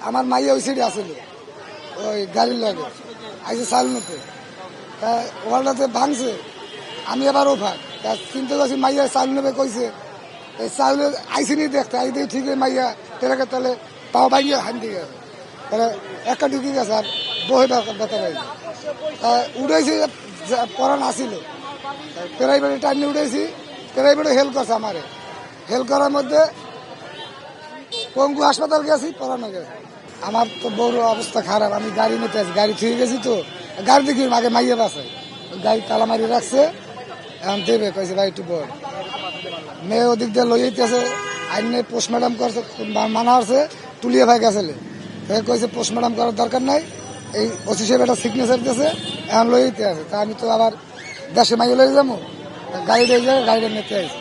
আমার মাইয়া ওই সাইডে আসছিল ওই গাড়ির লগে আইসে চাল নিতে, তা ওয়ালটাতে ভাঙছে। আমি আবার ওফার তা চিন্তা করছি মাইয়া চাল নেবে কইছে, এই চাল আইসিনি দেখতে আই দিয়ে ঠিক মাইয়া তেলাকে তাহলে পাও ভাঙিয়ে হান দিয়ে গেছে, তাহলে একটা ঢুকে গেছে আর বহে ব্যথা পাইছে। তা উঠেছি পড়ান আসিল প্রাইভেটে টাইমে উঠেছি, প্রাইভেটে হেল্প করছে আমারে। হেল্প করার মধ্যে পঙ্গু হাসপাতাল গেছি, পড়ানো গেছে। আমার তো বড় অবস্থা খারাপ, আমি গাড়ি নিতে আছি, গাড়ি থেকে গেছি তো গাড়ি দেখি আগে মাইয়া বাসে গাড়ি তালা মারি রাখছে, এখন দেবে কয়েছে ভাই একটু বল। মেয়ে ওদিক দিয়ে লই যেতেছে, আইনে পোস্টমর্টম করছে মানা হচ্ছে, তুলিয়ে ভাই গেছে কয়েছে পোস্টমর্টম করার দরকার নাই, এই ওসি সাহেব একটা সিগনেচার দিয়েছে, এখন লই যেতে আছে। তা আমি তো আবার দেশে মাইয়া লই যাবো, গাড়িটা গাড়িটা নিতে আসি।